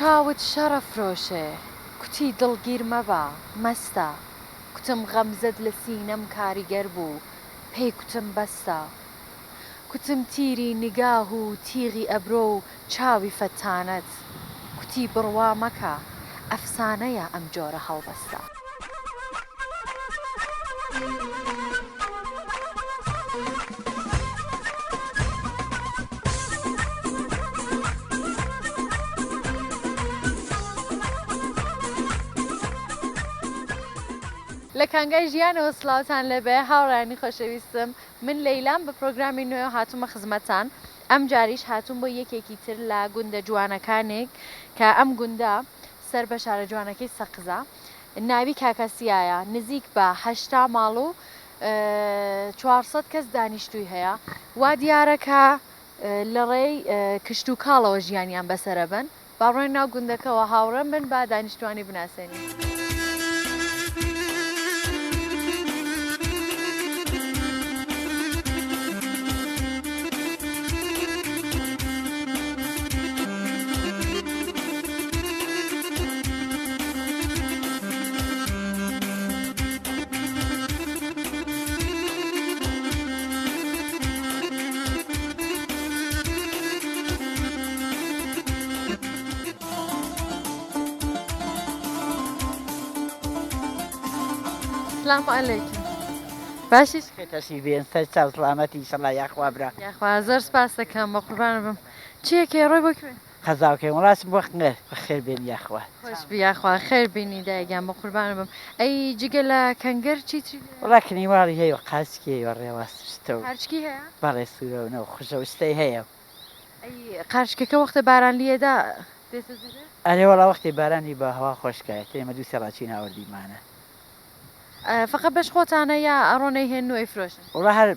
چاوت شەڕە فرۆشێ کوتی دڵگیر مەبە مەستە کوتم غەمزەت لە سینەم کاریگەر بوو پێی کوتم بەستە کوتم تیری نیگاه و تیغی ئەبرۆ و چاوی فەتانەت کوتی بڕوا مەکە ئەفسانەیە ئەم جۆرە هەڵبەستە. لە کانگای ژیانەوە سڵاوتان لەبێ هاوڕانی خۆشەویستم من لەیلام بە پرۆگرامی نوێ هاتوومە خزمەتان ئەم جاریش هاتووم بۆ یەکێکی تر لە گوندە جوانەکانێک کە ئەم گوندە سەر بە شارە جوانەکەی سەقزە ناوی کاکەسیایە نزیک بە 8 ماڵ و 400 کەس دانیشتووی هەیە وا دیارەکە لە ڕێی کشت و کاڵەوە ژیانیان بەسەرە بن باڕۆی ناو گوندەکەەوە هاوڕێم بن با دانیشتوانی بناسێنی. سلام علیکم. باشیش؟ خێتەسی بێن سەر چاو سڵامەتی ئیشەڵا یاخوا برا. یاخوا زۆر سپاس دەکەم بە قوربانە بم. چییەکێ ڕۆی بۆ کوێ؟ خەزاوکەی وڵاست بۆخنێ بەخێر بێن یاخوا. خۆش بی یاخوا خێر بینی دایگیان بە قوربانە بم. ئەی جگە لە کەنگەر چیتری؟ وڵا کنیواڵی هەیە و قاسکێ و ڕێوەستە و قارچکی هەیە؟ بەڵێ سوورەونە و خوشەویستەی هەیە. ئەی قارچکەکە وەختە باران لێدا دێتە دەرێ؟ ئەرێ وڵا وەختی بارانی بە هەوا خۆشکایە ئێمە دوو سێڕاچی ناوەردیمانە. فقط بەش خۆتانە یا ئەڕۆنەی هێن و ئەیفرۆشن؟ وڵا هەر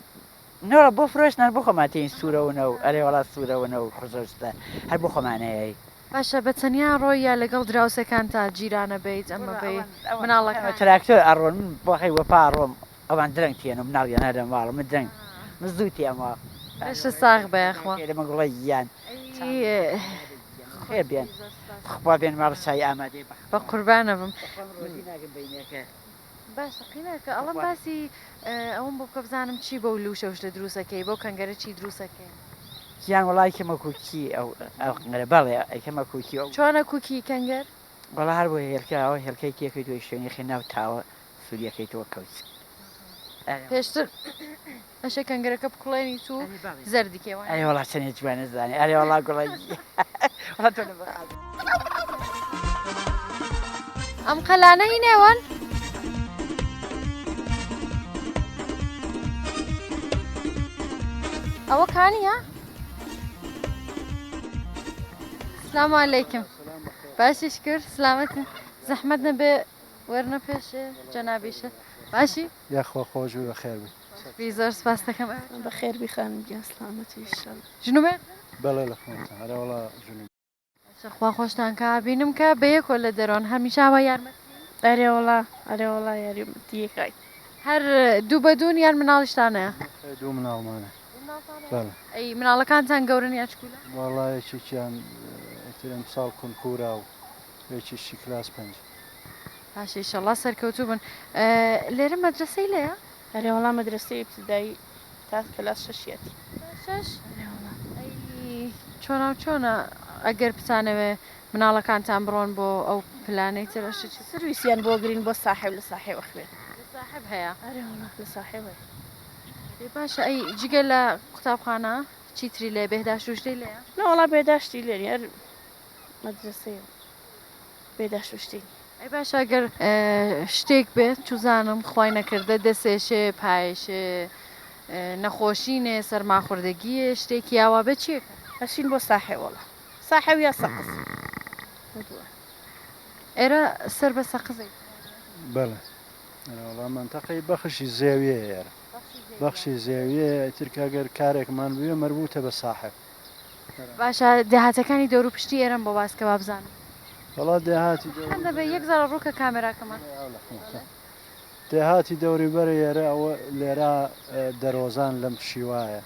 نۆڵە بۆ فرۆشتان بۆ خۆماتین سوورەونە و ئەرێ وڵا سوورەونە و خوشەویستە هەر بۆ خۆمانەیە. باشە بە تەنیا ڕۆی یا لەگەڵ دراوسەکان تا جیرانە بیت ئەمە بێ مناڵەکە تراکتۆر ئەڕۆن من بۆخی وەپا ڕۆم ئەوان درەنگ تێن و مناڵیان هەدەم واڵ من درەنگ من زوو تێمەوە باشە ساغ بەیەخوا لەمە گوڵی گیان خێر بێن خوا بێن ماڕچای ئامادێ بە قوربانە بم. ناگەم بینەکە. باشە قینەکە ئەڵم باسی ئەوم بۆ بکە بزانم چی بۆ لوشەوش لە دروستەکەی بۆ کەنگەرە چی دروستەکەی گیان وڵای کەمە کوکی ئەوڕە بەڵێ ئەکەمە کوکی ئەو چۆنە کوکی کەنگەر بەڵا هەر بۆ هێلکەوە هێلکەی کێکەی توی شوێنی خێ ناو تاوە سووریەکەیتەوە کەوت پێشتر ئەشە کەنگەرەکە بکڵێنی تو زەردیکەوە ئەی وڵا چەنێ جوانە زانێ ئەرێ وڵا گوڵی ئەم قەلانە هی نێوان ئەوە کانیە؟ سلام علیکم. باشیش کرد سلامەتن زەحمەت نەبێ وەرنە پێش جەنابیشە باشی؟ یاخوا خۆش و بەخێر بی. بی زۆر سپاس دەکەم بەخێر بیخانم گیان سلامەتی ئینشەڵا. ژنوبێ؟ بەڵێ لە خۆتان هەرە وڵا ژنوب. خوا خۆشتان کا بینم کە بەیەکۆ لە دەرۆن هەمیشاوە یارمەتی ئەرێوەڵا یاریمەتیەکای هەر دوو بە دوون یان مناڵیشتانەیە؟ دوو مناڵمانە. بەڵێ. ئەی مناڵەکانتان گەورن یا چکولە؟ وەڵایەکێکیان ئەم ساڵ کونکورا و یەکیشی کلاس 5. باشە ئیشەڵا سەرکەوتوو بن. لێرە مەدرسەی لەیە؟ ئەرێوەڵا مەدرسەی ابتدایی تا کلاس 6یەتی. شەش؟ چۆنا و چۆنە ئەگەر بتانەوێ مناڵەکانتان بڕۆن بۆ ئەو پلانەی ترەشی سرویسیان بۆ گرین بۆ ساحب لە ساحێوە خوێن. ساحب هەیە؟ ئەرێوەڵا لە ساحێوە. باشە ئەی جگە لە قوتابخانە چیتری لێ بێداشت و شتەی لەیە؟ نەوەڵا بێداشتی لێنی هەر مەدرسەیە بێداشت و شتێنی. ئەی باشە ئەگەر شتێک بێت چوزانم خوای نەکردە دەسێشێ پایشێ نەخۆشینێ سەرماخوردەگیە شتێکی ئاوا بێت چیەکە؟ هەشین بۆ ساحێوەڵا ساحێو یا سەقز. ئێرە سەر بە سەقزەی؟ بەڵێ وڵا منتەقەی بەخشی زێویە ئێرە بەخشی زێویە ترکەگەر کارێکمان بووە مەربوتە بە ساحب. باشە داهاتەکانی دەور و پشتی ئێرم بۆ باسکە با بزانم. وڵا دێهاتی دەبێ یەک زارە ڕووکە کامێراکەمان دێهاتی دەوری بەرە ئێرە ئەوە لێرە دەرۆزان لەم شیوایە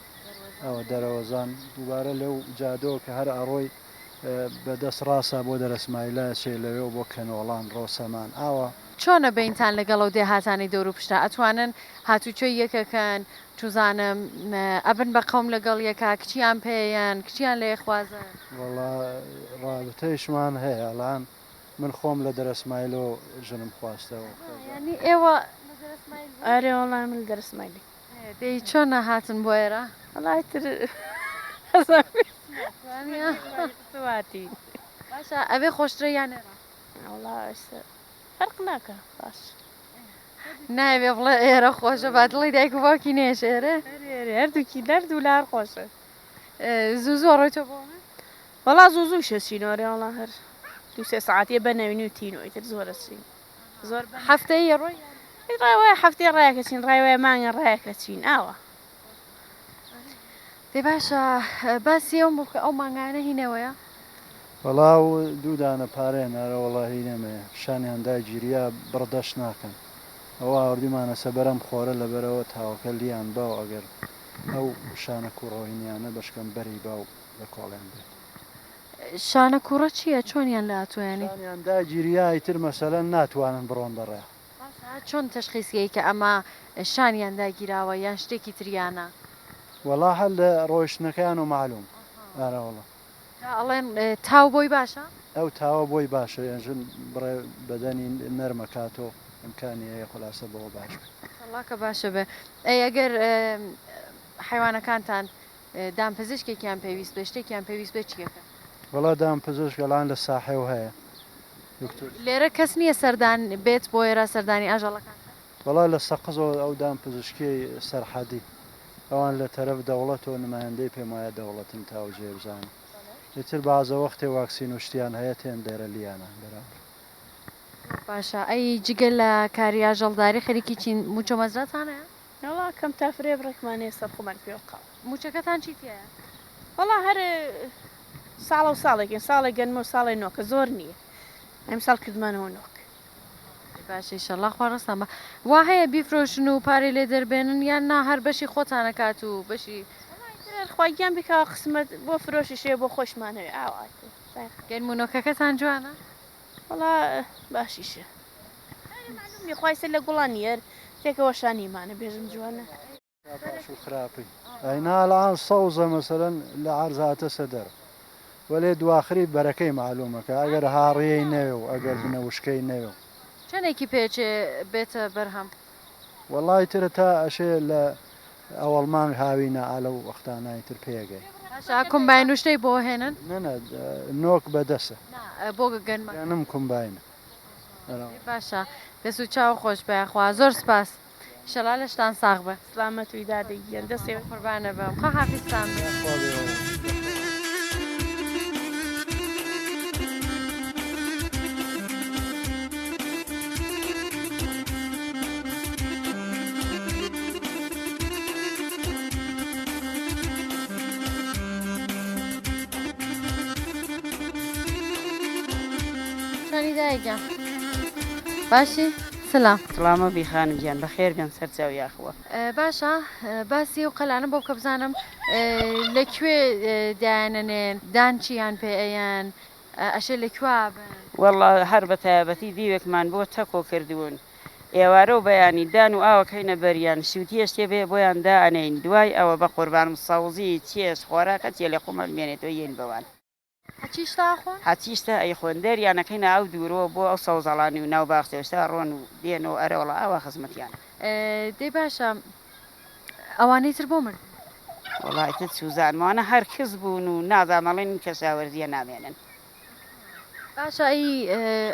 ئەوە دەرەوەزان دووبارە لەو جادۆ کە هەر ئەڕۆی بەدەست ڕاستە بۆ دەرەسمایلە چێ لەوێ بۆ کەنۆڵان ڕۆسەمان ئاوە چۆنە بینتان لەگەڵ ئەو دێهاتانی دەور و پشتا ئەتوانن هاتوچۆی یەکەکەن توزانم ئەبن بە قەوم لەگەڵ یەکا کچیان پێیان کچیان لێ خوازن وڵا ڕابتەیشمان هەیە ئەڵان من خۆم لە دەرەسمایلۆ ژنم خواستەوە ینی ئێوە ئەرێ وەڵام من دەرسمایلی دەی چۆنە هاتن بۆ ئێرە وەڵای تر سواتی باشە ئەوێ خۆشترە یان ئێرە وەڵا فەرق ناکە باش نایوێ بڵێ ئێرە خۆشە با دڵی دایک و باوکی نێشێرە هەردووکی دەرد و لار خۆشە زوو زۆڕۆیتە بۆ وەڵا زوو زوو شەچینۆرێ وڵا هەر دو سێ سعاتیە بەنەوینی و تینۆی تر زۆرە چین زۆر هەفتەی ڕۆی ڕایوای هەفتەی ڕایەکەچین ڕایوای مانگە ڕایەکەچین ئاوە دەی باشە باسی ئەو ئەو مانگانە هینەوەیە وەڵاو دوودانە پارێن ئەرە وەڵاهی نەمێ شانیان داگیریە بڕدەش ناکەن ئەوە ئاوردیمانە سەبەرم خۆرە لەبەرەوە تاوەکە لیان باو ئەگەر ئەو شانە کوڕۆینیانە بەشکەم بەری باو لە کۆڵیان بێت شانە کوڕە چییە چۆنیان لە هاتوویانی شانیان داگیریای تر مەسەلەن ناتوانن بڕۆن دەڕێ چۆن تەشخیسیەی کە ئەمە شانیان داگیراوە یان شتێکی تریانە وەڵا هەل لە ڕۆیشتنەکەیان و معلوم ئارەوەڵە ئەڵێن تاو بۆی باشە ئەو تاوە بۆی باشە ێژن بڕێ بەدەنی نەرمەکاتەوە ئەمکانی هەیە خلاصە بەوە باش کە باشە بێ ئەگەر حیوانەکانتان دام پزیشکێکیان پێویست بێ شتێکیان پێویست بێ چیەکە وەڵا دام پزیشکەڵان لە ساحێو هەیە لێرە کەس نییە سەردان بێت بۆ ئێرە سەردانی ئاژەڵەکان وەڵا لە سەقزەوە ئەو دام پزیشکی سەرحەدی ئەوان لە تەرەف دەوڵەتەوە نمایندەی پێم وایە دەوڵەتن تاوجێ بزانن لەتر بازە وەختێ واکسین و شتیان هەیە تێن دێرە لیانە بەراورد باشە ئەی جگە لە کاری ئاژەڵداری خەریکی چین موچە مەزراتانەیە وەڵا کەم تا فرێ بڕێکمانێ سەر خۆمان پێوەقاو موچەکەتان چی تایە وەڵا هەر ساڵە و ساڵێکین ساڵێک گەنمە و ساڵی نۆکە زۆر نییە ئەم ساڵ کردمانەوە نۆک باشی شەڵا خواڕستان بە وا هەیە بیفرۆشن و پارەی لێ دەربێنن یان نا هەر بەشی خۆتانەکات و بەشی خواگیان بکەوە قسمت بۆ فرۆشی شێ بۆ خۆشمانەوێ ئاوات گەنمونۆکەکەتان جوانە وەڵا باشیشە میخوای سەر لە گوڵان یەر تێکەوە شانیمانە بێژم جوانە خراپی ئەیناڵان سەوزە مەسەرەن لە عرزاتە سەدەر وەلێ دواخری بەرەکەی معلومەکە ئەگەر هاڕیەی نەوێ و ئەگەر بنەوشکەی نەوێ چەندێکی پێچێ بێتە بەرهەم وەڵی ترە تا ئەشێ لە ئەوەڵمان هاوینە ئالە و وەختانای تر پێگەی کۆمباین وشتەی بۆ هێنن نەنە نۆک بەدەسە بۆ گەنمە نم کۆمباینە باشە دەست و چاو خۆش بەخوا زۆر سپاس شەڵا لە شتان ساغ بە سلامەت وی دادەگیان دەستێ قوربانە بەم خۆ حافیزتان دایگیان باشی سلام سلامە بیخانم گیان بەخێر بێن سەرچاو یاخوە باشە باسی و قەلانە بۆ بکە بزانم لەکوێ دایانەنێن دانچیان پێ ئەیان ئەشێ لەکووا بن وەڵا هەر بە تایبەتی دیوێکمان بۆ تەکۆ کردوون ئێوارە و بەیانی دان و ئاوەکەینە بەریان شووتیەش تێ بێ بۆیان دائەنین دوای ئەوە بە قوربانم ساوزی چێش خۆراکە تێ لە خۆمە بمێنێتەوە یەن بەوان هەچیشتا ئەی خوێندەریانەکەینە ئەو دوورەوە بۆ ئەو سەوزەڵانی و ناو باخچێشتا ڕۆن و دێنەوە ئەرەوەڵە ئاوا خزمەتیان دەی باشە ئەوانەی تر بۆ من وڵای تر سوزانمانە هەر کەس بوون و نازامەڵێن کەساوەرزیە نامێنن باشە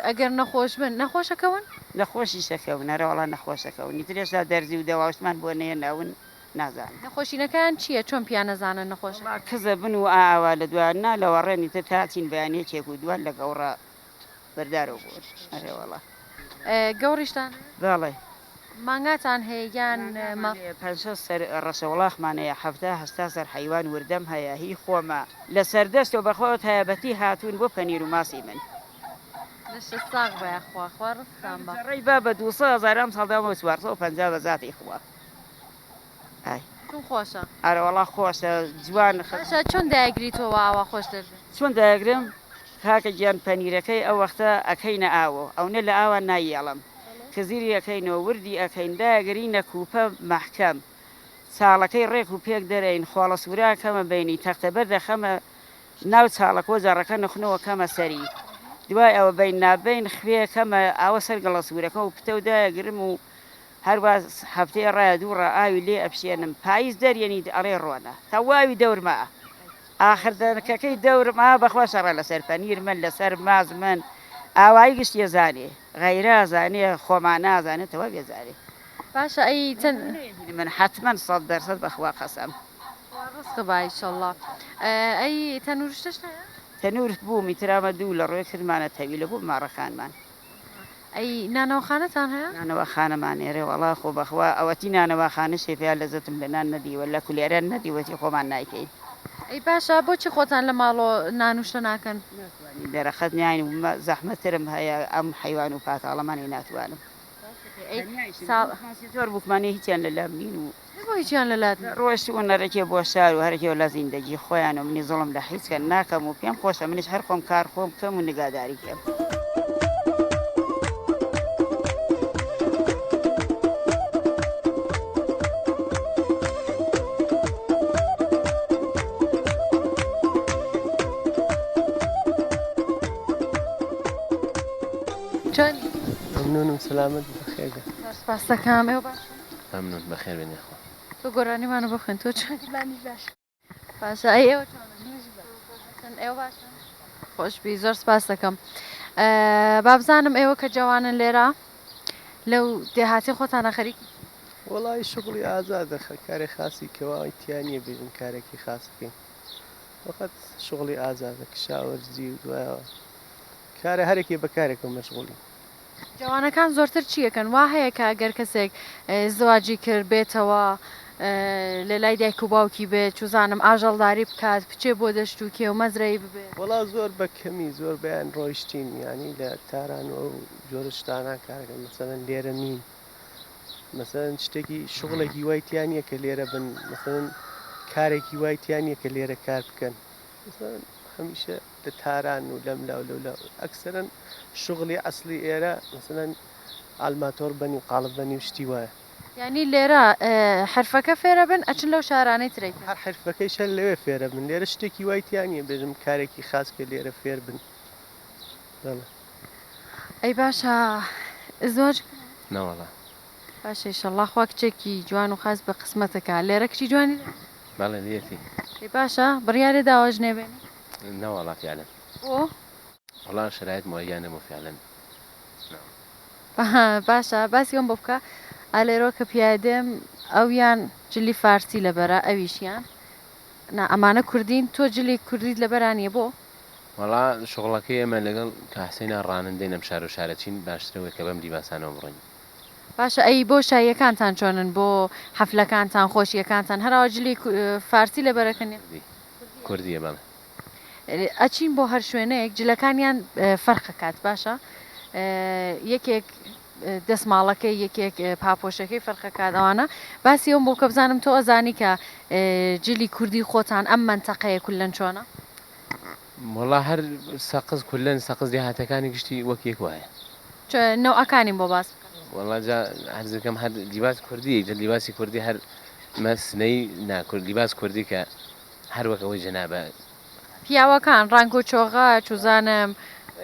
ئەگەر نەخۆش بن نەخۆشەکەون نەخۆشی شەکەون ئەرەوەڵا نەخۆشەکەون نیترێشدا دەرزی و دەواوشمان بۆ نێناون نازان نەخۆشینەکان چییە چۆن پیانەزانن نەخۆش کەزە بن و ئاوا لە دوان نا لەوە ڕێنی تر تاچین بەیانەیەکێک و دوان لە گەوڕە بەردارەوە بوون ئەرێوەڵە گەوڕیشتان باڵێ مانگاتان هەیە یان سەر ڕەشەوڵاخمانەیە هەفتا سەر حیوان وردەم هەیە هی خۆمە لە سەردەستەوە بەخۆت هەیەبەتی هاتوون بۆ پەنیر و ماسی من ساغ بەخواڕستان ڕێی با بە 200,000 ساڵداەوە 450 بە زاتی خوا چون خۆشە ئارەوەڵا خۆشە جوان باشە چۆن دایگریتەوە ئاوا خۆش دەردن چۆن داگرم کاکە گیان پەنیرەکەی ئەو وەختە ئەەکەینە ئاوە ئەوە لە ئاوا نایەڵم خزیری ئەەکەینەوە وردی ئەەکەین داگرینە کوپە محکەم چاڵەکەی ڕێک و پێک دەرەین خۆڵە سوورا کەمە بینی تەختەبەر دەخەمە ناو چاڵەکۆ جارەکە نخنەوە کەمە سەری دوای ئەوە بین نابین خوێ کەمە ئاوە سەرگەڵە سوورەکە و پتە و داگرم و هەروە هەفتەیە ڕای دووڕە ئاوی لێ ئەپشێنم پاییز دەریێنی ئەڵێ ڕۆنە تا واوی دەورمە ئاخردەکەکەی دەورما بەخوا شەڕە لەسەر پەنیر من لەسەر ماز من ئاوایی گشت ێزانێ غەیرە زانێ خۆمان نازانێتەوە بێزانێ باشە ئەی چەند من حتمما 100% بەخوا قەسەم ڕستە بایشله ئەی تەنورشتش تەنورت بوو میترامە دوو لە ڕۆی کردمانە تەوی لە بوو ماڕەکانمان ئەی نانەوەخانەتان هەیە نانەوە خانەمان ئێرێ وەڵا خۆ بەخوا ئەوەتی نانەوە خانە شێفیا لە زەتم لە نان نەدیوە لە کولێرە نەدیوەتی خۆمان نایکەین ئەی باشە بۆچی خۆتان لە ماڵۆ نانوشتە ناکەن دەرەخەت نیاین زەحمەترم هەیە ئەم حیوان و پاتاڵەمانی ناتوانم زۆر بووکمانی هیچیان لە لام نین و بۆ هیچیان لەلات ڕۆشت و نەرەکێ بۆ شار و هەرکێ لە زیندگی خۆیان و منی زڵم لە هیچکە ناکەم و پێم خۆشە منیش هەر خۆم کار خۆم کەم و نگاداری کەم. چۆن ممنونم سلامت بخیر بێ. سپاس دەکەم ئێوە باش ممنون بەخێر بێنێ خۆ. تۆ گۆرانیمانە بخوێن تۆ چۆن باشە ئەی ئێوە چۆنن ئێوە باشە خۆشبی زۆر سپاس دەکەم با بزانم ئێوە کە جوانن لێرە لەو دێهاتی خۆتانە خەریک وڵی شغڵی ئازادە کارێک خاصی کەواوی تیانە بێژم کارێکی خاص بکەین وەقەت شغڵی ئازادە کشاوەرزی و دوایەوە کارە هەرێکی بەکارێکم مەشغوڵی. جوانەکان زۆرتر چیەکەن وا هەیە کە ئەگەر کەسێک زواجی کرد بێتەوە لە لای دایک و باوکی بێت چوزانم ئاژەڵداری بکات بچێ بۆ دەشت و کێو مەزرەی ببێت وڵا زۆر بەکەمی زۆر بەیان ڕۆیشتین ینی لە تاران و جۆرشتانە کارەکەن مەسەرەن لێرە نین مەسەرەن شتێکی شغڵێکی وایتیانە کە لێرە بن مەسەرەن کارێکی وایتیانە کە لێرە کار بکەن هەمیشە لە تاران و لەم لاو لەولا ئەکسەرەن شغڵی ئەسلی ئێرە مەسەرەن ئالماتۆر بنی و قاڵب بنی و شتی وایە ینی لێرە حرفەکە فێرە بن ئەچن لەو شارانەی ترێک هەر حرفەکەی شەر لەوێ فێرە بن لێرە شتێکی وایتیانە بێژم کارێکی خاص کە لێرە فێر بن. ئەی باشە زۆر نەوەڵا باشە ئیشەڵڵا خوا کچێکی جوان و خاص بە قسمەتەکە لێرە کچی جوانی بەڵێ لێتی ئەی باشە بڕیارێ داواژ نێبێن نەوەڵا فعلا ئۆ وەڵا شرایط معینە بۆ فعلا باشە باسی ئەم بۆ بکە ئالێرۆ کە پیادێم ئەویان جلی فارسی لەبەرە ئەویشیان ئەمانە کوردین تۆ جلی کوردیت لەبەرانیە بۆ وەڵا شغڵەکەی ئێمە لەگەڵ کاسەینا ڕانندەی نەم شار و شارەچین باشترەوەی کە بەم دیباسانەوە بڕۆین. باشە ئەی بۆ شایەکانتان چۆنن بۆ حەفلەکانتان خۆشیەکانتان هەراوە جلی فارسی لەبەرەکەنێ کوردیە بەڵێ ئەچین بۆ هەر شوێنەیەک جلەکانیان فەرقەکات باشە یەکێک دەستماڵەکەی یەکێک پاپۆشەکەی فەرقەکات ئەوانە باسی ئەوم بۆ کە بزانم تۆ ئەزانی کە جلی کوردی خۆتان ئەم منتەقەیە کولەن چۆنە وەڵا هەر سەقز کولەن سەقز دیهاتەکانی گشتی وەک یەک وایە نەوەکانیم بۆ باس وەڵا هەرزەکەم هەر لیباس کوردی لیباسی کوردی هەر مەسنەی ناکرد لیباس کوردی کە هەر وەکەوەی جەنابە پیاوەکان ڕنگ و چۆغا چوزانم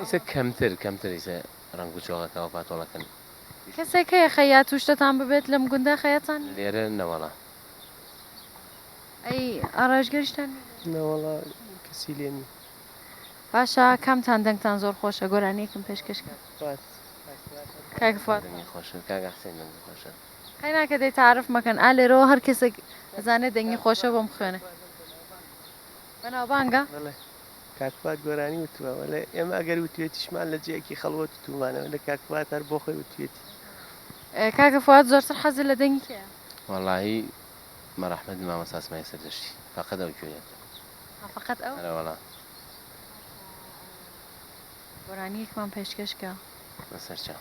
ئیسە کەمتر ئیسە ڕنگ و چۆغەکەەوە پاتۆڵەکەن کەسێک هەیە خەیات توشتتان ببێت لەم گوندە خەیەتان لێرە نەوەڵا ئەی ئاڕژگەریشتان نەوەڵا کەسی لێنی باشە کامتان دەنگتان زۆر خۆشە گۆرانیەکم پێشکەشکە کاکفات خۆشە کاگا حسێن خۆشە خەی ناکە دەی تعرف مەکەن ئا لێرەوە هەر کەسێک ئەزانێت دەنگی خۆشە بۆم خوێنە بەناوبانگە کاکفات گۆرانی وتووە لە ئێمە ئەگەر وتوێتیشمان لە جەیەکی خەڵوە تومانەوە لە کاکفات هەر بۆ خۆی وتوێتی کاکە فواد زۆرتر حەزت لە دەنگی کێیە وەڵاهی مەڕەحمەد مامەستا ئەسمای سەردەشتی فەقەت ئەو کوێیە فەقەت ئەو وەڵا گۆرانیەکمان پێشکەشکە بەسەر چاو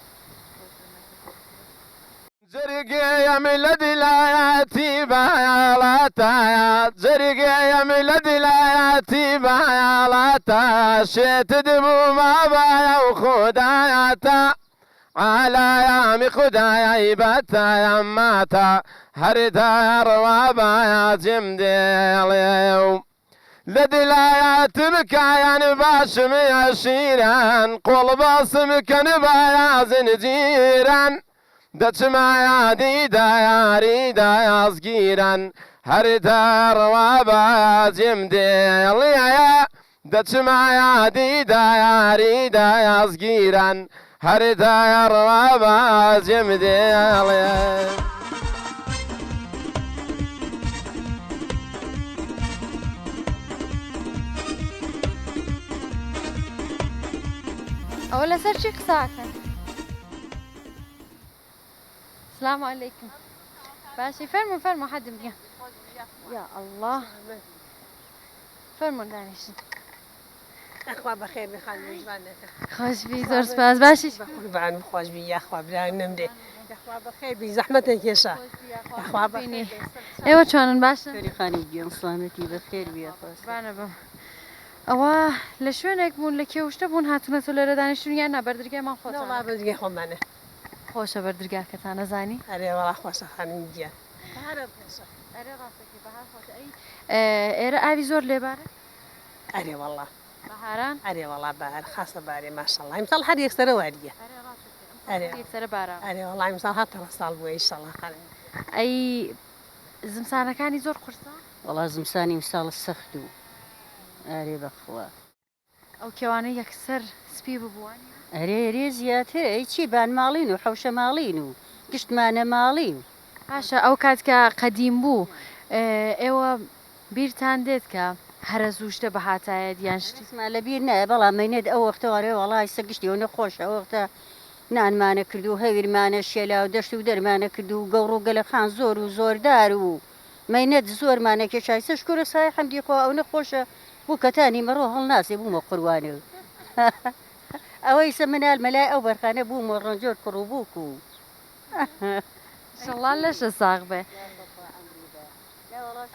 زەری زرقيم لدلاتي بايالاتا زرقيم لدلاتي بايالاتا شيت دمو ما بايا وخداياتا على يامي خدايا باتا يماتا هردا روابايا جمديليو لدلايات بكايان باشم يشيران قول باسم كان بايا زنجيران دچما دیداری دایازگیرن هر دار و بازم دلیا دچما دیداری دایازگیرن هر دار و بازم دلیا أولا سر شي قصاكن السلام عليكم باشي فرموا حد بقى يا الله فرموا دانيشن اخوا بخير بخير جوانك خوش بی زور سپاس باشی قربان خوش بی یا اخوا برای نمده اخوا بخير بی زحمتك يا شا اخوا بخير ايوه چانن باشن خير خاني جيان سلامتي بخير بيا خاص بانه بم ئەوە لە شوێنێک بوون لە کێوشتە بوون هاتوونەتە لێرە دانیشتون یان نابەردرگایمان خۆ والله بردقي خمانه خۆشە بەردرگاکەتان نەزانی اري والله خوش خاني جيان ئەرێ ڕاستەکەی بەهار خۆتە ئێرە ئاوی زۆر لێبارە اري والله بەهاران اري والله بار خاصه باري ما شاء الله يمثل حد يكسر واديه یەکسەرە باران اري والله يمثل حتى صال بو ان شاء الله خاني ئەی زمسانەکانی زۆر قورسە والله زمساني مسال السختو اري بخوا ئەو کێوانەی یەکسەر سپی ببووانی اري زياتر اي چی بان ماڵین و حوشە ماڵین و گشتمانە ماڵی و باشە ئەو کاتکە قەدیم بوو ئێوە بیرتان دێت کە هەرە زووشتە بە هاتایەت یان شتی اسمع لەبیر نایە بەڵام مەینێت ئەو وەختەوەڕێ وڵای سەگشتی و نەخۆشە ئەو وەختە نانمانە کرد و هەویرمانە شێلا و دەشت و دەرمانە کرد و گەڕ و گەلەخان زۆر و زۆردار و مەینەت زۆرمانە کێشای سەش کوورە سای حەمدی خۆ ئەو نەخۆشە بوو کەتانی مەڕۆ هەڵناسێ بوومە قوروانە ئەوەی سە منال مەلای ئەو بەرخانە بوومە ڕەنجۆر کوڕ بووک و شڵان لەشە ساغ بێ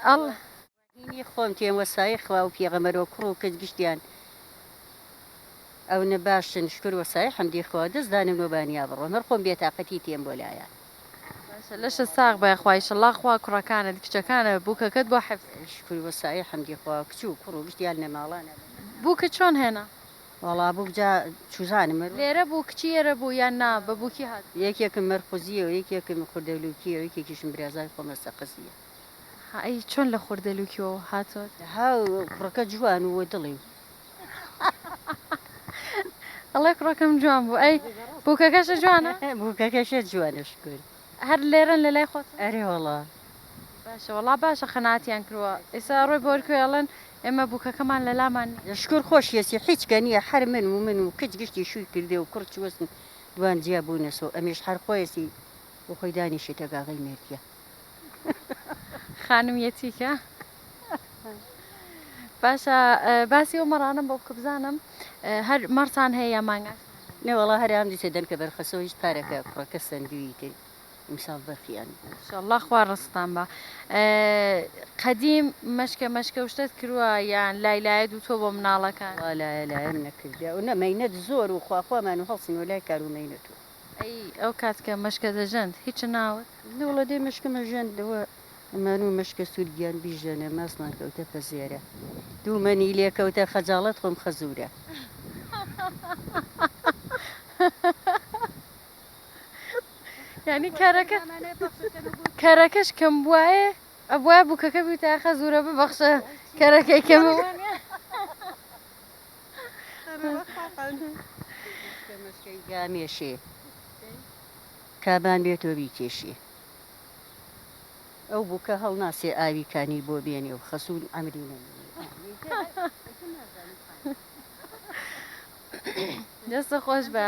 ئەڵ هینی خۆم تێم وەسایی خوا و پێغەمەرەوە کوڕ و کەس گشتیان ئەو نەباشن شکر وەسای حەمدی خوا دەستدانم نۆبانیا بڕۆ هەر خۆم بێتاقەتی تێم بۆ لایە لەشە ساغ بێ خوای شڵا خوا کوڕەکانت کچەکانە بووکەکەت بۆ حەفز شکر وەسایی حەمدی خوا کچ و کوڕ و گشتیان نەماڵانە بووکە چۆن هێنا وەڵا بوو بجا چوزانم لێرە بوو کچی ئێرە بوو یان نا بە بووکی هات یەکێکم مەرخوزیە و یەکێکم خوردەلووکیە و یەکێکیشم برازای خۆمەستە قسیە ئەی چۆن لە خوردەلووکیەوە هاتۆت هاو کوڕەکە جوان و دڵی ئەڵێ کوڕەکەم جوان بوو ئەی بووکەکەشە جوانە بووکەکەشە جوانە شکر هەر لێرن لە لای خۆت ئەرێ وەڵا باشە وەڵا باشە خەناتیان کردووە ئێستا ڕۆی بۆرکێڵن ئێمە بووکەکەمان لە لامان شکر خۆشیێسی هیچکە نییە هەر من و کچ گشتی شووی کردێ و کوڕ وەستن دوان جیا بوونەسەوە ئەمێش هەر خۆیەسی بۆ خۆی دانیشێتە گاغی مێردیە خانم یەتیکە باشە باسی ئەو مەڕانم بۆ بکە بزانم هەر مەرسان هەیە یا مانگا نێوەڵا هەرام دیسە دەن کە بەرخەسەوە هیچ پارەکە کوڕەکە سندوی تر ئیمساڵ بەخیان شڵڵا خوا ڕستان بە قەدیم مەشکە شتت کردووە یان لایلایەت و تۆ بۆ مناڵەکان لایەن نەکردە و نەمەینەت زۆر و خواخوامان و هەڵسن و لای کار و مەینەت و ئەی ئەو کاتکە مەشکە دەژەند هیچ ناوت نەوڵە دێ مشکمە ژەندەوە ئەمان و مەشکە سوورگیان بیژەنە ماسمان کەوتە پەزێرە دوومەنی لێکەوتە خەجاڵەت خۆم خەزوورە یعنی کارەکەش کەم بواە ئەبواە بووکەکە بیتە خەزوورە ببەخشە کارەکەی کەمە گامێشێ کابان بێتەوە بیکێشێ ئەو بووکە هەڵناسێ ئاویکانی بۆ بێنێ و خەسوون ئەمرینە دەستە خۆش بە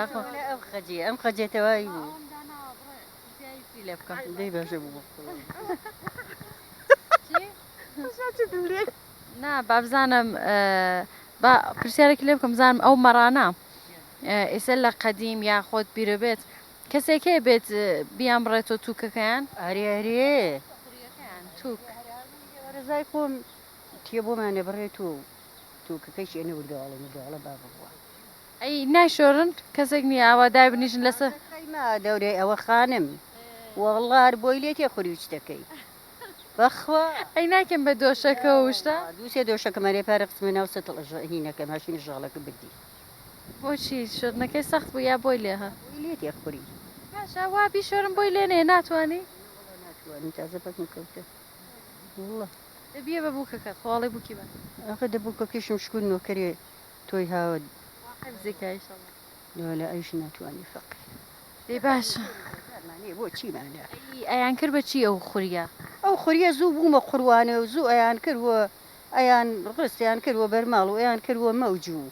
ئەو خەجێ ئەم خەجێتەوەی بوو لێ بکەم دەی باشە بوو نا با بزانم پرسیارێکی لێ بکەم بزانم ئەو مەڕانە ئێستا لە قەدیم یا خۆت بیرە بێت کەسێکێ بێت بیان بڕێتۆ تووکەکەیان ئەرێ ئەرێ تووک ڕزای خۆم تێ بۆمانە بڕێت و تووکەکەیش ئێنە وردەواڵە مداڵە با بڕوە ئەی ناشۆرن کەسێک نییە ئاوا دای بنیژن لەسەر ما دەورەی ئەوە خانم وەڵڵا هەر بۆی لێ تێخوری شتەکەی بەخوا ئەی ناکەم بە دۆشەکە و شتا دووسێ دۆشەکە مەرێ پارە قسمە ناو سەتڵ هینەکە ماشینی ژاڵەکە بردی بۆچی شۆرنەکەی سەخت بوو یا بۆی لێ هە بۆی لێ تێخوری باشە وا بیشۆرم بۆی لێنێ ناتوانانی ناتوانین تازە پەکم کەوتە وڵڵە دەبیە بە بووکەکە خۆڵی بووکی بە ئەخە دەبووکەکەشم شکون نۆکەرێ تۆی هاوت حفزیکایشەڵە لە ئەوش ناتوانانی فەقی دەی باشە بۆ چیمانە ئەیان کرد بە چی ئەو خوریە ئەو خوریە زوو بوومە قوروانە و زوو ئەیان کردووە ئەیان ڕستیان کردووە بەرماڵ و ئەیان کردووە مەوجوو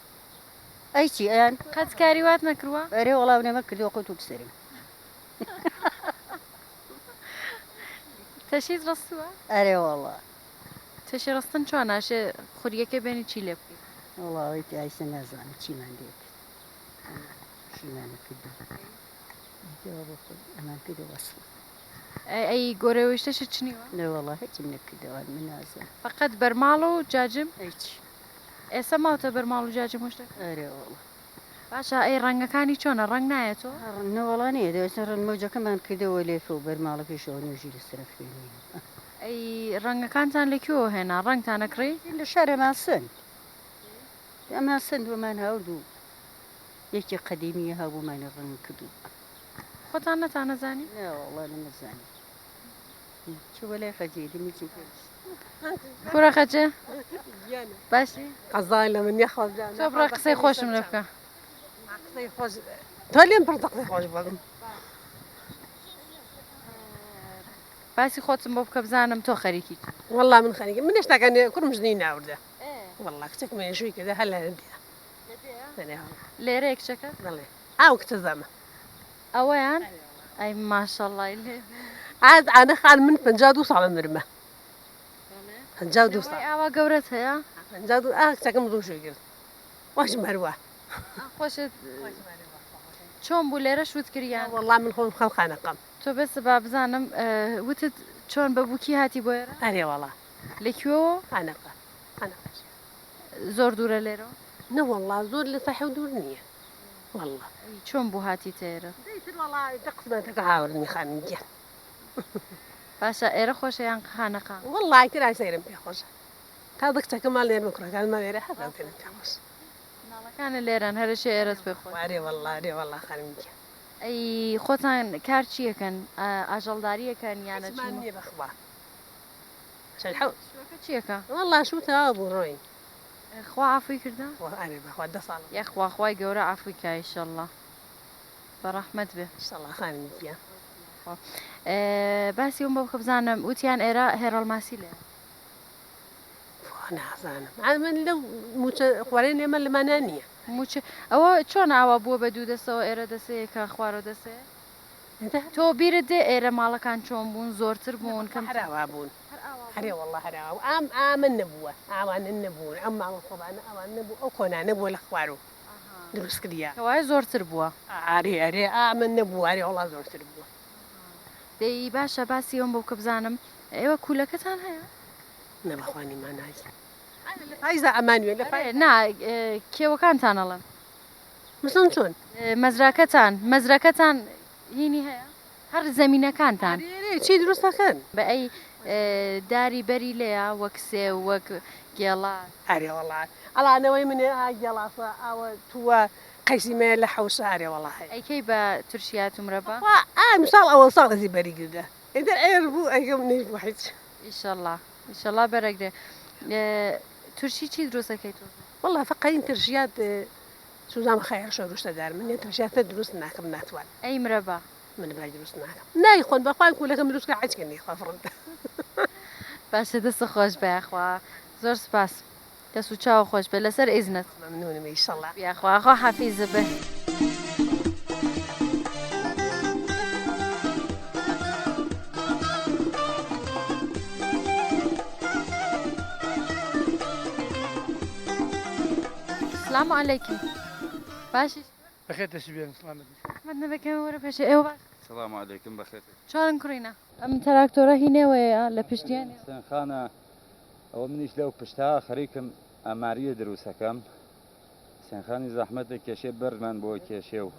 ئەی چی ئەیان قەتکاری وات نەکردووە ئەرێ وەڵام نەمە کردووە قوت و بسەرم تەشیت ڕستووە ئەرێ وەڵا تەشی ڕستن چۆن ناشێ خوریەکە بێنی چی لێ بکەیت وڵاوی تایسە نازانم چیمان دێت چیمانە کردو ئەمان کردە وەسڵ ئەی گۆرەوەیشتەشت چنیوە نەوەڵا هەچم نەکردەوان من نازانم فقط بەرماڵ و جاجم هیچ ئێستا ماوتە بەرماڵ و جاجم شتەکە ئەرێ وەڵا باشە ئەی ڕەنگەکانی چۆنە ڕەنگ نایەتەوە نەوەڵانەیە دەوێتە ڕەنمەوجەکەمان کردەوە لێفە و بەرماڵەکەیشەوە نوێژی لەسرە خوێنین ئەی ڕەنگەکانتان لەکوێوە هێنا ڕەنگتان نەکڕی لە شارەمان سند ئەمان سندوەمان هەورد و یەکی قەدیمیە هەبوومانە ڕەنگ کردو خۆتان نەتان نەزانی وڵا نەمەزانی چ وەلای خەجێ میچی کوڕە خەجێ باشی قەزای لە من یەخوا تۆ بڕە قسەی خۆشم لێ بکە قسەی خۆش تۆ لێم پڕتە قسەی خۆش بڵم باسی خۆتم بۆ بکە بزانم تۆ خەریکی والله من خەریکی من هێشتاکەنێ کوڕم ژنی ناوردە والله کچێکم ێژووی کردە هەر لە هەندێ لێرە یەکچەکە بڵێ ئاو کتە زەمە ئەوەیان ئەی ماشەڵڵای لێ عاد ئانە خان من 52 ساڵە مرمە 52 ساڵ ئاوا گەورەت هەیە 52 کچەکەم دووشوی کرد واش مەروە خۆشت چۆن بوو لێرە شوت کریان والله من خۆم خەڵخانەقەم تۆ بەس با بزانم وتت چۆن بە بووکی هاتی بۆ ئێرە ئەرێ وەڵا لەکوێوە خانەقە زۆر دوورە لێرە نە والله زۆر لە ساحێ و دوور نییە والله چۆن بوو هاتی تێرە قسمەتەکە هاوردنی خانمگیە باشە ئێرە خۆشەیان خانەقا والله کرای سەیرم پێ خۆشە تا دەکچەکە مال لێرە کوڕەکانمە لێرە هەر پێ خۆش ناڵەکانە لێران هەرشێ ئێرەت پێ خۆش وارێ والله ئەرێ والله خانمگیە ئەی خۆتان کار چیەکەن ئاژەڵداریەکەن یانە نیە بەخوا چیەکە والله شوتەوە بوو ڕۆی خوا عفوی کردە ئەرێ بەخوا 10 ساڵ یەخوا خوای گەورە عفوی کا ئینشەڵڵا بەڕەحمەت بێ ئینشەڵڵا خانمگیە باسی ئەوم بۆ بکە بزانم وتیان ئێرە هێرەڵماسی لێ نازانم من لەو خوارێ نێمە لەمانە نییە ئەوە چۆن ئاوا بووە بە دوو دەسەوە ئێرە دەسەیە کە خوارە دەسێ تۆ بیرت دێ ئێرە ماڵەکان چۆن بوون زۆرتر بوون کەم هەراوا بوون هەرێ والله هەراوە ئامن نەبووە ئاوانە نەبوون ئەم ماڵە خۆبانە ئەوان نەبوو ئەو کۆنانە بووە لە خوارەوە دروست کردیا کەوای زۆرتر بووە ئارێ ئامن نەبوو ئارێ وڵا زۆرتر بووە دەی باشە باسی ئەوم بۆ بکە بزانم ئێوە کوولەکەتان هەیە نەبەخوانی مانازی ئایزا ئەمانوێ لە نا کێوەکانتان ئەڵم مثلن چۆن مەزرەکەتان هینی هەیە هەر زەمینەکانتان چی دروستەکەن بە ئەی داری بەری لێە وەک سێ وەک گێڵا ئارێ وڵات ئەڵانەوەی منێ گێڵاسە ئەوە تووە قەیسیمێ لە حەوسە ئارێ وڵات ئەیکەی بە تورشیاتم ڕەبە مساڵ ئەوە ساڵەزی بەری گردە ئیدر ئێر بوو ئەگەم نێژ بوو هیچ ئیشەڵڵا بەرەگرێ تورشی چی دروستەکەی تۆ والله فقەین ترشیات سوزام خەیار شۆ ڕشتە دار من ترشیاتە دروست ناکەم ناتوان ئەی مرەبە من بای دروست ناکەم نایخۆن بەخوای کوولەکەم دروستکە عچکردنی خەفڕن باشە دەستە خۆش بەیاخوا زۆر سپاس دەست و چاو خۆش بێ لەسەر ئیزنت ممنونم ئینشەڵڵا یاخواخوا حەفیزە بێ السلام عليكم باشي بخير تشبيه سلامتك زحمت نەبەکەم وەرە پێش ئێوە باش السلام عليكم بخير چۆن کوڕینە ئەم تراکتۆرە هینێوەیە لە پشتیان سنخانە ئەوە منیش لەو پشتا خەریکم ئاماریە دروستەکەم سنخانی زەحمەتە کێشێ بەرمان بۆ کێشێ و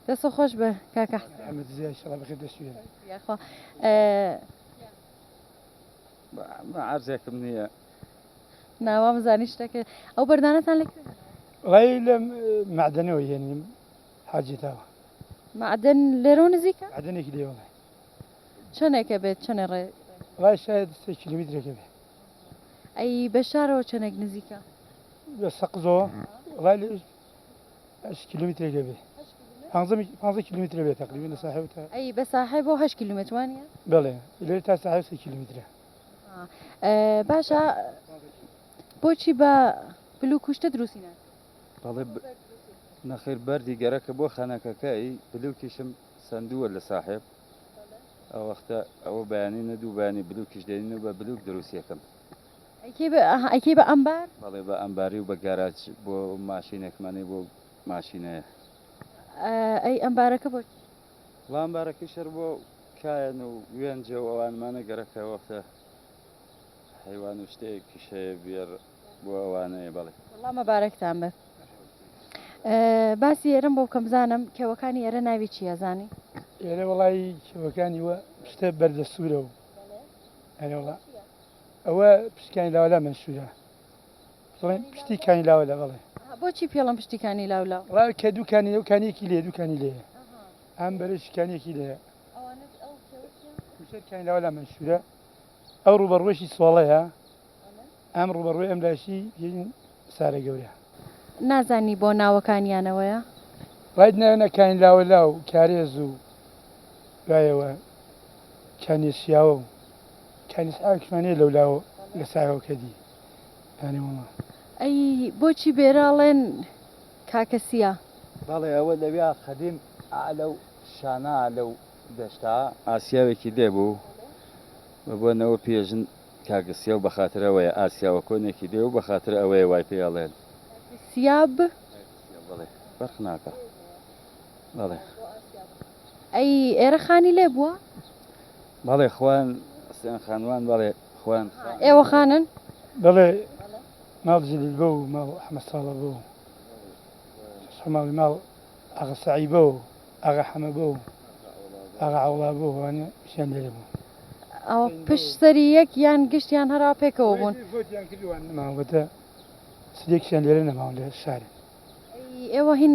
دەستە خۆش بە کاکە ئەمە زیای شڵە بەخێر دەستوێن یاخوا عەرزێکم نییە ناوام زانی شتێکە ئەو بەردانەتان لەکوێ وڵی لە معدنەوە هێنیم حاجێتاوە معدن لێرە نزیکە عدنێکی لێوەڵی چەندێکە بێت چەنێ ڕێ وڵی شاید 3 کیلومترێکە بێ ئەی بە شارەوە چەندێک نزیکە بە سەقزەوە وڵی 8 کیلومترێکە بێ 15 کیلومتر بێت تقریبا لە ساحێ تا ئەی بە ساحێ بۆ 8 کیلومتر وانە بەڵێ لێرە تا ساحێ 3 کیلومترە باشە بۆچی بە بلوک کوشتە دروستینە بەڵێ نەخێر بەردی گەرەکە بۆ خانەکەکەی بلوکیشم سندووە لە ساحێب ئەو وەختە ئەوە بەیانی نەدوو بەیانی بلوکیش دێنین و بە بلوک دروستیەکەم ئەیکەی بە ئەمبار بەڵێ بە ئەمباری و بە گاراج بۆ ماشینێکمانی بۆ ماشینەیە ئەی ئەمبارەکە بۆ ئەمبارەکەی شەر بۆ کایەن و وێنجە و ئەوانمانە گەرەکە وەختە حیوان و شتێکی شەیە بێر بۆ ئەوانەیە بەڵێ وەڵام مەبارەکتان بێت باسی ئێرەم بۆ بکەم بزانم کێوەکانی ئێرە ناوی چیە زانی ئێرە وڵی کێوەکانی وە شتە بەردەسوورە و ئەوڵا ئەوە پشتکانی لاوەلا منسوورە پشتی کانی لاوە لە بەڵێ بۆچی پێڵم پشتیکانی لاولاو ڕا کە دووکانی ئەوکانیەکی لێ دووکانی لێە ئەم بەرەشکانیەکی لێە کانی لاوەلا منسوورە ئەو ڕوبەڕۆشی سۆڵەیە ئەم ڕوبەڕۆی ئەم لاشی سارە گەورە نازانی بۆ ناوەکانیانەوەیە ڕایت ناوێنەکانی لاوە لاو کارێز و گایەوە کانێسیاوە و کانیسمانەیە لەو لاوە لە ساوەکە دی وڵە ئەی بۆچی بێراڵێن کاکەسیە بەڵێ ئەوە لەویا خەدیم لەو شانە لەو دەشتا ئاسیاوێکی دێبوو بۆنەوە پێژن کاگەسیە و بەخاترەوەیە ئاسیاوە کۆنێکی دێ و بەخاتر ئەوەیە وای پێڵێن سیاب بڵێ فەرق ناکە بەڵێ ئەی ئێرە خانی لێ بووە بەڵێ خوان سێن خانوان بەڵێ خوان ئێوە خانن بەڵێ ماڵ جلیل بە و ماڵ ئەحمەد ساڵە بە و ماڵی ماڵ ئاغا سەعی بە و ئاغا حەمە بە و ئاغا عەوڵا بە و وانە شیان لێرە بوو ئەوە پشت سەری یەک یان گشتیان هەرا پێکەوە بوون نەماوەتە سدێکیان لێرە نەماوە لە شارێ ئێوە هین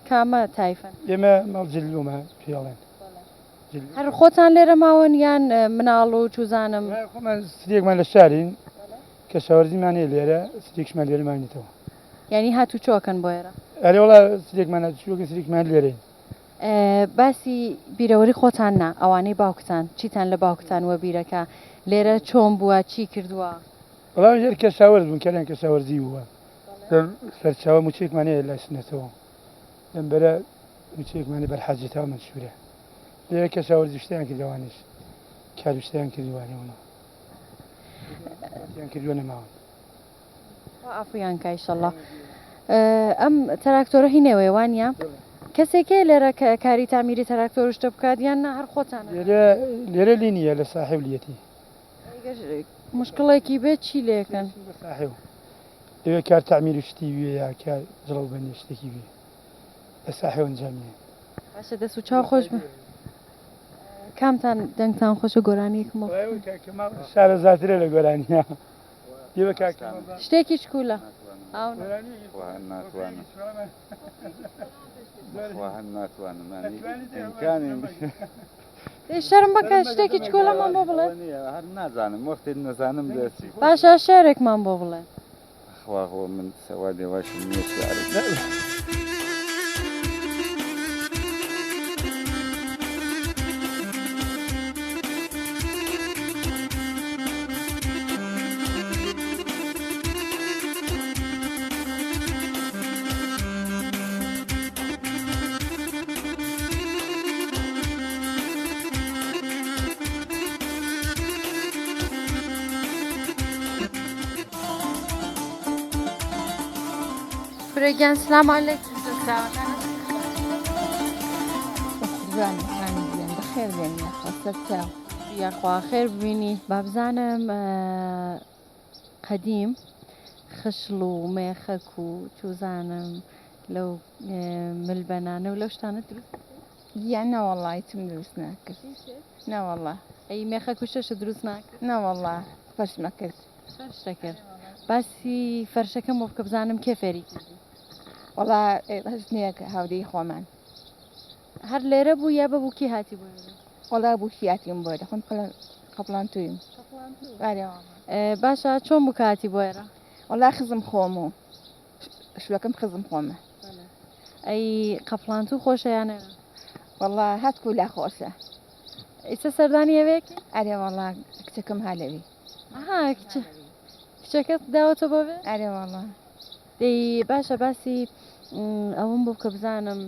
کامە تایفەن ئێمە ماڵ جلیلومە پێڵێن هەر خۆتان لێرە ماون یان مناڵ و چوزانم خۆمان سدێکمان لە شارین کە شاوەرزیمانێ لێرە سدێکشمان لێرەمانێتەوە ینی هاتوو چۆکەن بۆ ئێرە ئەرێ وڵا سدێکمانە چووکە سدێکمان لێرەین باسی بیرەوەری خۆتان نا ئەوانەی باوکتان چیتان لە باوکتان وە بیرەکە لێرە چۆن بووە چی کردووە وڵام ژێر کە شاوەرز بوون کەیان کە شاوەرزی بووە سەرچاوە موچێکمانەیە لای سنەتەوە لەمبەرە موچێکمانی بەرحەجێتەوە منسوورە لێرە کە شاوەرزی شتیان کردوانش کاروشتیان کردوانەوە کردووە نەماوە ئافریان کایشەڵە ئەم تراکتۆرە هینەوەی وانە کەسێکێ لێرە کاری تامیری تراکتۆر شتە بکات یان هەر خۆتان لێرە لی نییە لە ساحێبلیەتی مشکڵێکی بێت چی لێکەن ساحێ لەوێ کار تامیری شتی وێ یا کار جڵبنی شتێکی وێ لە ساحێ ئەنجامیە باشە دەست و چاو خۆش بە کامتان دەنگتان خۆشە گۆرانیەکم شارە زیاترە لە گۆرانیە شتێکی چکوولە شەرم بکە شتێکی چکۆلەمان بۆ بڵێ هەر نازانم وەختی نەزانم دەچی باشە شێرێکمان بۆ بڵێ خوا من سەوا دێواش نییە برێگیان سلام عەلەیکم خێر بێنە خۆسەر چاو یاخوا خێر ببینی با بزانم قەدیم خشل و مێخەک و چوزانم لەو ملبەنانە و لەو شتانە دروست گیان نەوەڵی چم دروست ناکرد نەوەڵە ئەی مێخەک و شەشە دروست ناکرد نەوەڵە فەرشمە کرد فەرشتە کرد باسی فەرشەکەم بۆ بکە بزانم کێ فێری کردی وەڵا هەست نییە کە هاودەی خۆمان هەر لێرە بوو یا بەبوو کی هاتی بۆ وەڵا بوو شیاتیم بۆ دەخۆن قەپڵان تویم باشە چۆن بکاتی بۆ ئێرە وەڵا خزم خۆم و شوەکەم خزم خۆمە ئەی قەپڵان تو خۆشە یانە وەڵا هەتکو لا خۆشە ئیسە سەردانی ئەوێکی ئەرێ وەڵا کچەکەم هالەوی کچەکەت داوەتە بۆ بێ ئەرێ وەڵا دەی باشە باسی ئەوم بۆ بکە بزانم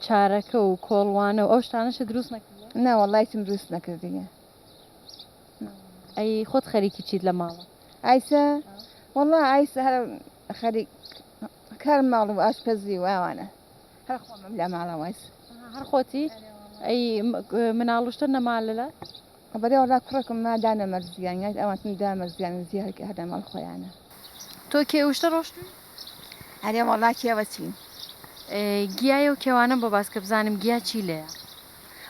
چارەکە و کۆڵوانە و ئەو شتانەشە دروست نەکرد نەوەڵایتم دروست نەکردیە ئەی خۆت خەریکی چیت لە ماڵە ئایسە وەڵا ئایسە هەر خەریک کار ماڵ و ئاشپەزی و ئەوانە هەر خۆمم لە ماڵە وایس هەر خۆتی ئەی مناڵشتە نەمالە لە بەرێ وەڵا کوڕەکەم مادانە مەرزیانیات ئەوانتم دا مەرزیان زیارێکی هەردە ماڵ خۆیانە تۆ کێ وشتە ڕۆشتوی هەرێ وەڵا کێوە چین گیایە و کێوانە بۆ باس کە بزانم گیا چی لەیە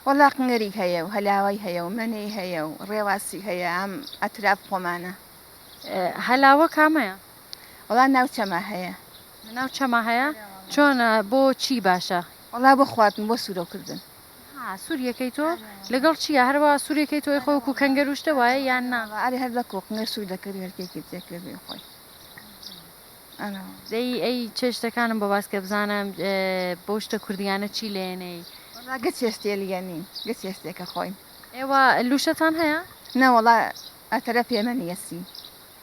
وەڵا قنگەری هەیە و هەلاوای هەیە و منەی هەیە و ڕێواسی هەیە ئەم ئەتراف خۆمانە هەلاوە کامەیە وەڵا ناو چەما هەیە ناو چەما هەیە چۆنە بۆ چی باشە وەڵا بۆ خواردن بۆ سوورەکردن سووریەکەی تۆ لەگەڵ چیە هەروە سوورەکەی تۆی خۆکو کەنگەروشتە وایە یان نا ئاری هەر لە کۆقنە سوور دەکرد هەرکێکی تێکردی خۆی دەی ئەی چێشتەکانم بۆ باس کە بزانم بۆ شتە کوردیانە چی لێنەی گەچ هێستێلیەنی گەچ هێستێکە خۆین ئێوە لوشتان هەیە نەوەڵا ئەتەرە پێمە نیەسی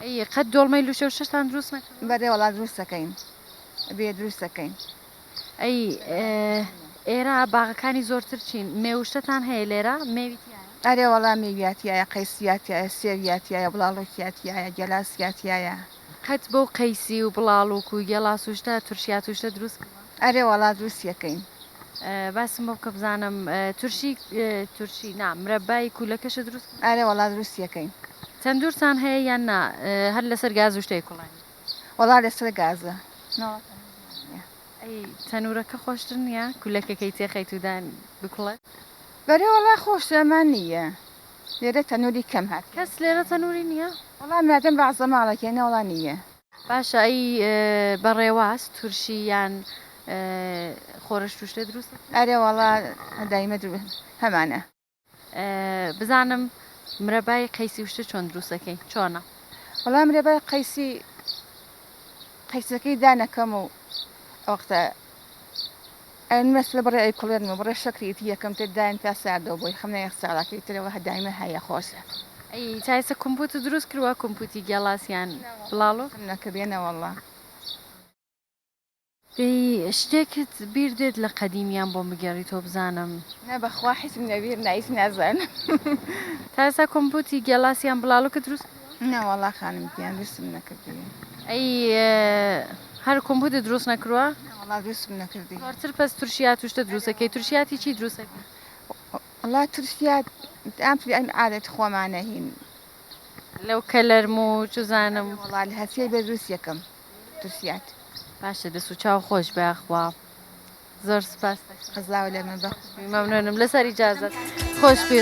ئەی قەت دۆڵمەی لوشە و شتان دروست نەکرد بەرێ وەڵا دروستەکەین بێ دروستەکەین ئەی ئێرە باغەکانی زۆرتر چین مێوشتتان هەیە لێرە مێویتی ئەرێ وەڵا میویاتیایە قەیسیاتیایە سێویاتیایە بڵاڵۆکیاتیایە گەلاسیاتیایە قەت بۆ قەیسی و بڵاڵوک و گەلاس وشتە تورشیات وشتە دروست ئەرێ وەڵا دروستیەکەین باسم بۆ بکە بزانم تورشی مرەبای کوولەکەشە دروست ئەرێ وەڵا دروستیەکەین چەندورتان هەیە یان نا هەر لەسەر گاز وشتەی کوڵانی وەڵا لەسەر گازە ئەی تەنورەکە خۆشتر نییە کوولەکەکەی تێخەیت ودان بکڵێت بەرێ وەڵا خۆشەمان نییە لێرە تەنوری کەم هات کەس لێرە تەنوری نییە وەڵا مادەم بەعزە ماڵەکەینە وەڵا نییە باشە ئەی بەڕێواز تورشی یان خۆرش توشتە دروست ئەرێ وەڵا دایمە هەمانە بزانم مرەبای قەیسی وشتە چۆن دروستەکەی چۆنە وەڵام مرەبای قەیسەکەی دانەکەم و وەختە مەسلە بڕێ ئەی کوڵێنمە بڕێ شەکریتی یەکەم تر داین تا ساردەوە بۆی خەمنە یەک ساڵاکەی ترەوە هەدایمە هەیە خۆشە ئەی چایسە کۆمپوت دروست کردووە کۆمپوتی گەڵاسیان بڵاڵۆ نەکردێنە وەڵا دەی شتێکت بیر دێت لە قەدیمیان بۆ بگەڕی تۆ بزانم نە بەخوا حیسم نەبیر نایس نازانم تا ئێستا کۆمپوتی گەڵاسیان بڵاڵۆکە دروست نەوەڵا خانم گیان درستم نەکردی ئەی هەر کۆمپوت دروست نەکردووە وەڵا درستم نەکردی زۆرتر پس تورشیات وشتە دروستەکەی تورشیاتی چی دروستەکەی وەڵا تورشیات ئەمپلی ئەم عادەت خۆمانە هین لەو کەلەرم و چزانم وەڵا لە هەسیە بێ دروست یەکەم تورشیات باشە دەست و چاو خۆش بەخوا زۆر سپاس خەزاوە لە من بە مەمنونم لەسەر ئیجازەت خۆش بێ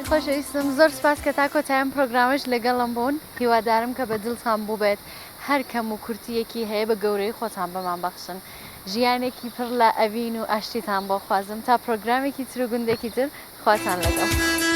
خۆشەویستم زۆر سپاس کە تا کۆتاییان پرۆگرامش لەگەڵم بوون هیوادارم کە بە دڵتان بوو بێت هەر کەم و کورتیەکی هەیە بە گەورەی خۆتان بەمان بەخشن ژیانێکی پڕ لە ئەڤین و ئاشتیتان بۆ خوازم تا پرۆگرامێکی تر و گوندێکی تر خواتان لەگەڵ